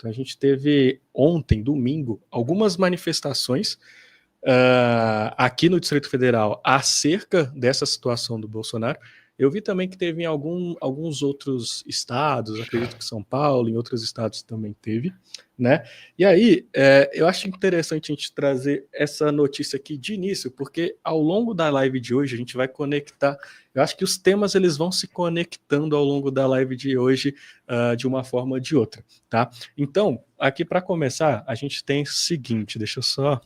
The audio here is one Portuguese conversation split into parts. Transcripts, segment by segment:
Então a gente teve ontem, domingo, algumas manifestações aqui no Distrito Federal acerca dessa situação do Bolsonaro. Eu vi também que teve em alguns outros estados, acredito que São Paulo, em outros estados também teve, né? E aí, eu acho interessante a gente trazer essa notícia aqui de início, porque ao longo da live de hoje a gente vai conectar, eu acho que os temas eles vão se conectando ao longo da live de hoje de uma forma ou de outra, tá? Então, aqui para começar, a gente tem o seguinte, deixa eu só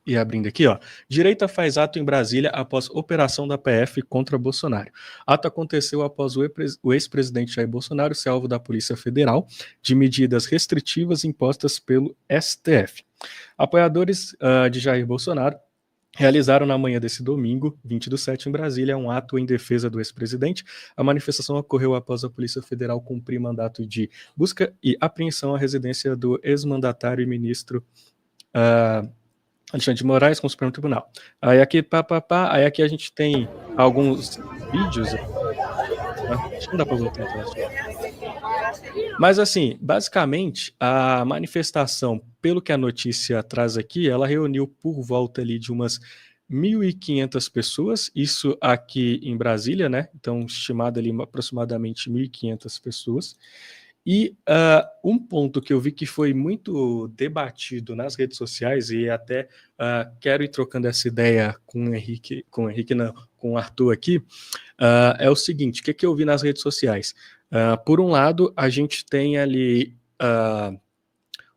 e abrindo aqui, ó. Direita faz ato em Brasília após operação da PF contra Bolsonaro. Ato aconteceu após o ex-presidente Jair Bolsonaro ser alvo da Polícia Federal de medidas restritivas impostas pelo STF. Apoiadores de Jair Bolsonaro realizaram na manhã desse domingo, 20/7, em Brasília, um ato em defesa do ex-presidente. A manifestação ocorreu após a Polícia Federal cumprir mandato de busca e apreensão à residência do ex-mandatário e ministro Alexandre de Moraes com o Supremo Tribunal. Aí aqui, aí aqui a gente tem alguns vídeos. Acho que não dá para voltar atrás. Mas assim, basicamente, a manifestação, pelo que a notícia traz aqui, ela reuniu por volta ali de umas 1.500 pessoas, isso aqui em Brasília, né? Então, estimado ali aproximadamente 1.500 pessoas. E um ponto que eu vi que foi muito debatido nas redes sociais, e até quero ir trocando essa ideia com o Henrique não, com o Arthur aqui, é o seguinte, o que eu vi nas redes sociais? Por um lado, a gente tem ali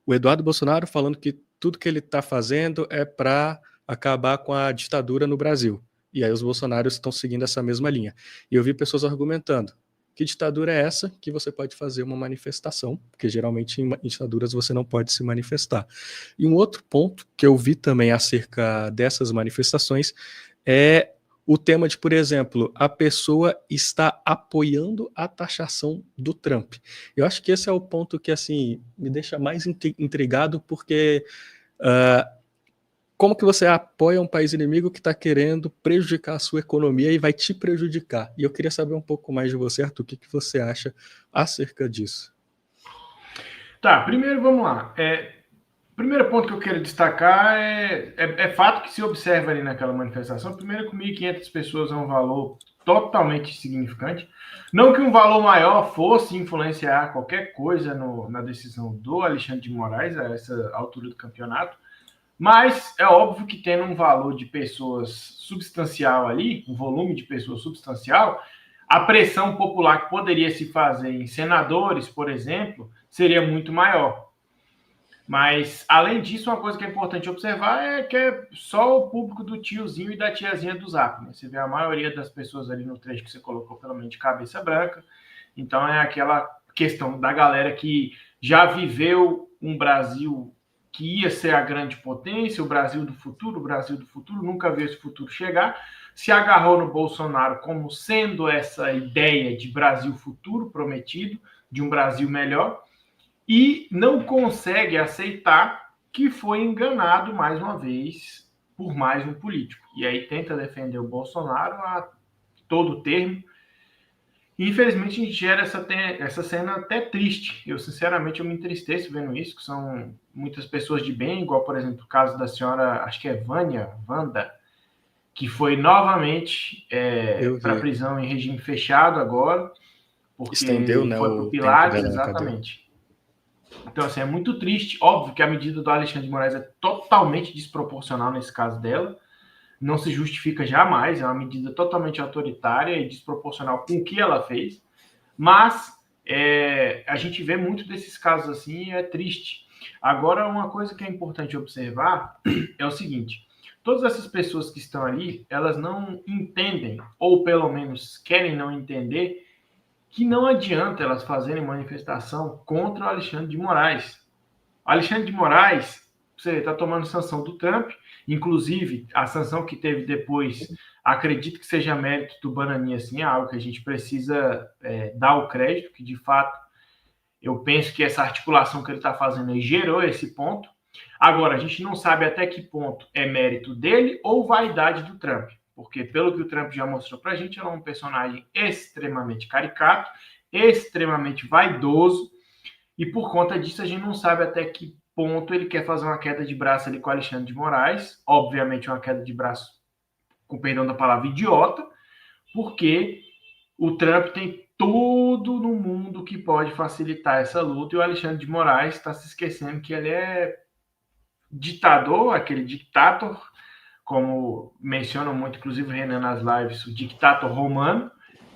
o Eduardo Bolsonaro falando que tudo que ele está fazendo é para acabar com a ditadura no Brasil. E aí os bolsonaros estão seguindo essa mesma linha. E eu vi pessoas argumentando, que ditadura é essa que você pode fazer uma manifestação? Porque geralmente em ditaduras você não pode se manifestar. E um outro ponto que eu vi também acerca dessas manifestações é o tema de, por exemplo, a pessoa está apoiando a taxação do Trump. Eu acho que esse é o ponto que assim me deixa mais intrigado, porque como que você apoia um país inimigo que está querendo prejudicar a sua economia e vai te prejudicar? E eu queria saber um pouco mais de você, Arthur, o que você acha acerca disso? Tá, primeiro vamos lá. Primeiro ponto que eu quero destacar é fato que se observa ali naquela manifestação, primeiro que 1.500 pessoas é um valor totalmente significante. Não que um valor maior fosse influenciar qualquer coisa na decisão do Alexandre de Moraes a essa altura do campeonato, mas é óbvio que tendo um valor de pessoas substancial ali, um volume de pessoas substancial, a pressão popular que poderia se fazer em senadores, por exemplo, seria muito maior. Mas, além disso, uma coisa que é importante observar é que é só o público do tiozinho e da tiazinha do Zap. Né? Você vê a maioria das pessoas ali no trecho que você colocou, pelo menos de cabeça branca. Então, é aquela questão da galera que já viveu um Brasil que ia ser a grande potência, o Brasil do futuro, nunca viu esse futuro chegar, se agarrou no Bolsonaro como sendo essa ideia de Brasil futuro prometido, de um Brasil melhor, e não consegue aceitar que foi enganado mais uma vez por mais um político. E aí tenta defender o Bolsonaro a todo termo. E, infelizmente, a gente gera essa cena até triste. Eu, sinceramente, eu me entristeço vendo isso, que são muitas pessoas de bem, igual, por exemplo, o caso da senhora, acho que é Wanda, que foi novamente para a prisão em regime fechado agora, porque estendeu, né, foi para o Pilates, exatamente. Então, assim, é muito triste. Óbvio que a medida do Alexandre de Moraes é totalmente desproporcional nesse caso dela. Não se justifica jamais. É uma medida totalmente autoritária e desproporcional com o que ela fez. Mas a gente vê muito desses casos assim e é triste. Agora, uma coisa que é importante observar é o seguinte. Todas essas pessoas que estão ali, elas não entendem, ou pelo menos querem não entender, que não adianta elas fazerem manifestação contra o Alexandre de Moraes. O Alexandre de Moraes, você está tomando sanção do Trump, inclusive a sanção que teve depois, acredito que seja mérito do Bananinha, assim, é algo que a gente precisa dar o crédito, que de fato eu penso que essa articulação que ele está fazendo aí gerou esse ponto. Agora, a gente não sabe até que ponto é mérito dele ou vaidade do Trump. Porque, pelo que o Trump já mostrou pra gente, ele é um personagem extremamente caricato, extremamente vaidoso, e por conta disso a gente não sabe até que ponto ele quer fazer uma queda de braço ali com o Alexandre de Moraes, obviamente uma queda de braço, com perdão da palavra, idiota, porque o Trump tem tudo no mundo que pode facilitar essa luta, e o Alexandre de Moraes está se esquecendo que ele é ditador, aquele dictator, como mencionam muito, inclusive o Renan nas lives, o dictator romano,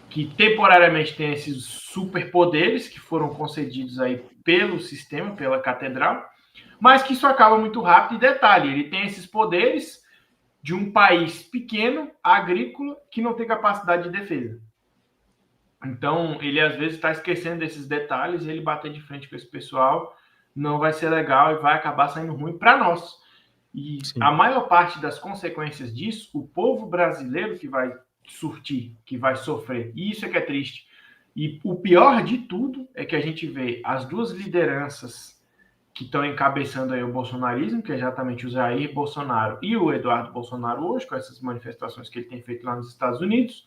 que temporariamente tem esses superpoderes que foram concedidos aí pelo sistema, pela catedral, mas que isso acaba muito rápido. E detalhe, ele tem esses poderes de um país pequeno, agrícola, que não tem capacidade de defesa. Então, ele às vezes está esquecendo desses detalhes, e ele bater de frente com esse pessoal não vai ser legal e vai acabar saindo ruim para nós. E Sim. a maior parte das consequências disso, o povo brasileiro que vai surtir, que vai sofrer. E isso é que é triste. E o pior de tudo é que a gente vê as duas lideranças que estão encabeçando aí o bolsonarismo, que é exatamente o Jair Bolsonaro e o Eduardo Bolsonaro hoje, com essas manifestações que ele tem feito lá nos Estados Unidos.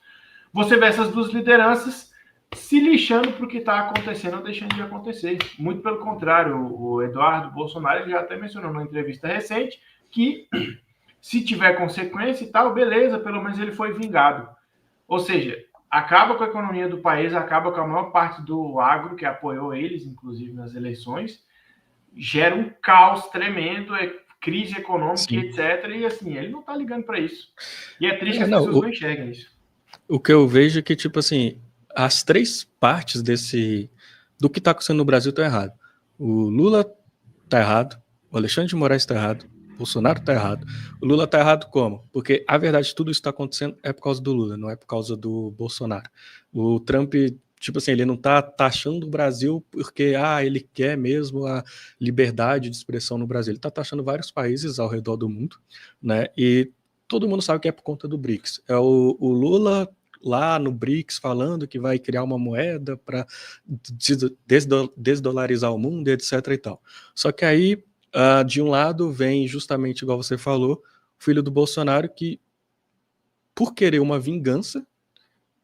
Você vê essas duas lideranças se lixando para o que está acontecendo ou deixando de acontecer. Muito pelo contrário, o Eduardo Bolsonaro ele já até mencionou numa entrevista recente que se tiver consequência e tal, beleza, pelo menos ele foi vingado. Ou seja, acaba com a economia do país, acaba com a maior parte do agro que apoiou eles, inclusive nas eleições, gera um caos tremendo, crise econômica, sim, etc. E assim, ele não está ligando para isso. E é triste que as pessoas não enxerguem isso. O que eu vejo é que, tipo assim, as três partes do que está acontecendo no Brasil estão errado. O Lula está errado, o Alexandre de Moraes está errado, o Bolsonaro está errado. O Lula está errado como? Porque a verdade tudo isso está acontecendo é por causa do Lula, não é por causa do Bolsonaro. O Trump, tipo assim, ele não está taxando o Brasil porque ele quer mesmo a liberdade de expressão no Brasil. Ele está taxando vários países ao redor do mundo, né? E todo mundo sabe que é por conta do BRICS. É o Lula lá no BRICS falando que vai criar uma moeda para desdolarizar o mundo, etc. e tal. Só que aí, de um lado, vem justamente, igual você falou, o filho do Bolsonaro que, por querer uma vingança,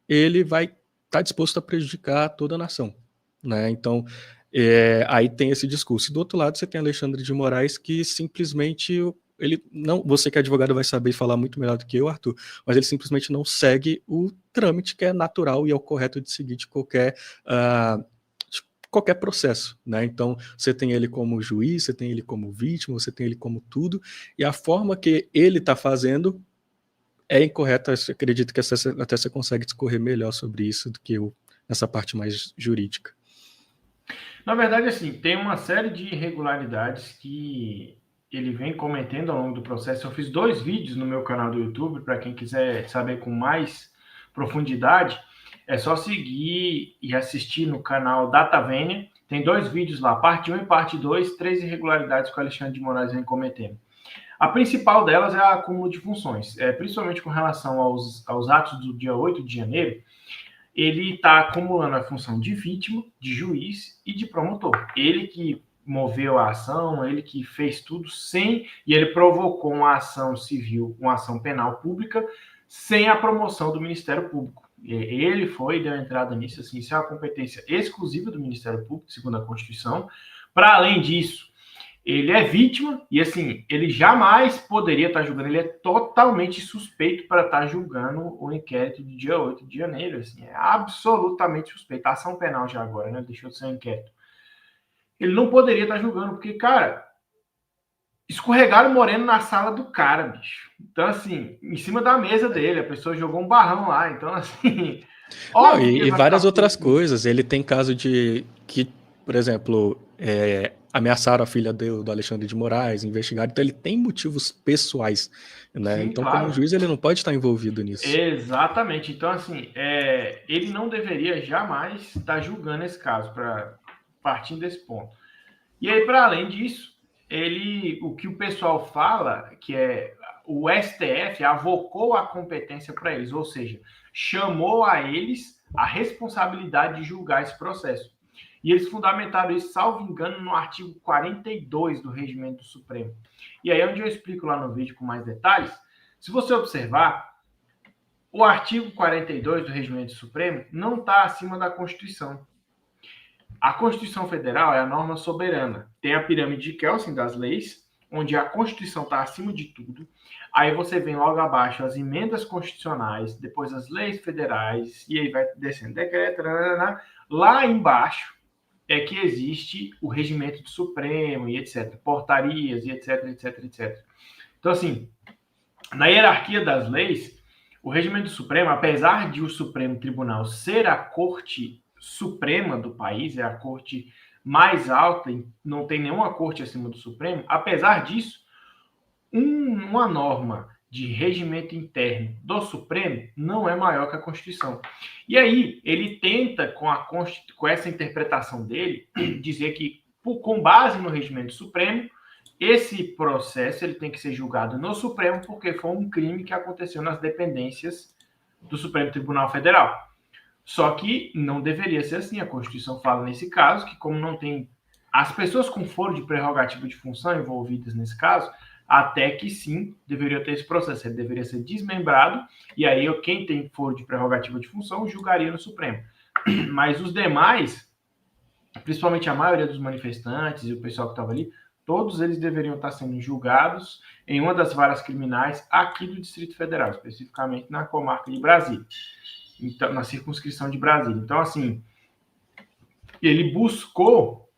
ele vai estar disposto a prejudicar toda a nação, né? Então, aí tem esse discurso. E do outro lado, você tem Alexandre de Moraes que simplesmente ele não, você que é advogado vai saber falar muito melhor do que eu, Arthur, mas ele simplesmente não segue o trâmite que é natural e é o correto de seguir de qualquer processo, né? Então, você tem ele como juiz, você tem ele como vítima, você tem ele como tudo, e a forma que ele está fazendo é incorreta. Eu acredito que até você consegue discorrer melhor sobre isso do que eu, nessa parte mais jurídica. Na verdade, assim, tem uma série de irregularidades que ele vem cometendo ao longo do processo. Eu fiz 2 vídeos no meu canal do YouTube, para quem quiser saber com mais profundidade, é só seguir e assistir no canal DataVenia. Tem 2 vídeos lá, parte 1 e parte 2, 3 irregularidades que o Alexandre de Moraes vem cometendo. A principal delas é a acúmulo de funções, principalmente com relação aos atos do dia 8 de janeiro, ele está acumulando a função de vítima, de juiz e de promotor. Ele que moveu a ação, ele que fez tudo e ele provocou uma ação civil, uma ação penal pública, sem a promoção do Ministério Público. Ele deu entrada nisso, assim, isso é uma competência exclusiva do Ministério Público, segundo a Constituição. Para além disso, ele é vítima e, assim, ele jamais poderia estar julgando, ele é totalmente suspeito para estar julgando o inquérito do dia 8 de janeiro, assim, é absolutamente suspeito. A ação penal já agora, né, deixou de ser um inquérito. Ele não poderia estar julgando, porque, cara, escorregaram o Moreno na sala do cara, bicho. Então, assim, em cima da mesa dele, a pessoa jogou um barrão lá, então, assim... E várias outras coisas. Ele tem caso de que, por exemplo, ameaçaram a filha do Alexandre de Moraes, investigaram. Então ele tem motivos pessoais, né? Sim, então, claro, como juiz, ele não pode estar envolvido nisso. Exatamente. Então, assim, ele não deveria jamais estar julgando esse caso, partindo desse ponto. E aí, para além disso, o que o pessoal fala, que é o STF avocou a competência para eles, ou seja, chamou a eles a responsabilidade de julgar esse processo. E eles fundamentaram isso, salvo engano, no artigo 42 do Regimento do Supremo. E aí é onde eu explico lá no vídeo com mais detalhes. Se você observar, o artigo 42 do Regimento do Supremo não está acima da Constituição. A Constituição Federal é a norma soberana. Tem a pirâmide de Kelsen das leis, onde a Constituição está acima de tudo. Aí você vem logo abaixo as emendas constitucionais, depois as leis federais, e aí vai descendo decreto. Lá embaixo é que existe o regimento do Supremo e etc. Portarias e etc, etc, etc. Então, assim, na hierarquia das leis, o regimento do Supremo, apesar de o Supremo Tribunal ser a corte suprema do país, é a corte mais alta, não tem nenhuma corte acima do Supremo, apesar disso, uma norma de regimento interno do Supremo não é maior que a Constituição. E aí, ele tenta, com essa interpretação dele, dizer que, com base no regimento supremo, esse processo ele tem que ser julgado no Supremo porque foi um crime que aconteceu nas dependências do Supremo Tribunal Federal. Só que não deveria ser assim. A Constituição fala nesse caso que, como não tem as pessoas com foro de prerrogativa de função envolvidas nesse caso, até que sim, deveria ter esse processo. Ele deveria ser desmembrado e aí quem tem foro de prerrogativa de função julgaria no Supremo. Mas os demais, principalmente a maioria dos manifestantes e o pessoal que estava ali, todos eles deveriam estar sendo julgados em uma das varas criminais aqui do Distrito Federal, especificamente na comarca de Brasília, então, na circunscrição de Brasília. Então, assim, ele buscou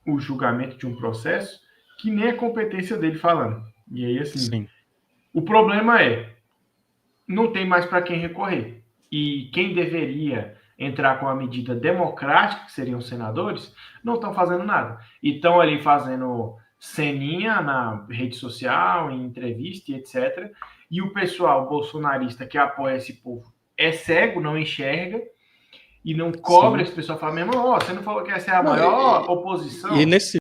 o julgamento de um processo que nem é competência dele falando. E aí, assim, sim, o problema é, não tem mais para quem recorrer. E quem deveria entrar com a medida democrática, que seriam os senadores, não estão fazendo nada. E estão ali fazendo ceninha na rede social, em entrevista e etc. E o pessoal bolsonarista que apoia esse povo é cego, não enxerga e não cobra. Esse pessoal fala mesmo, você não falou que essa é a maior oposição? E nesse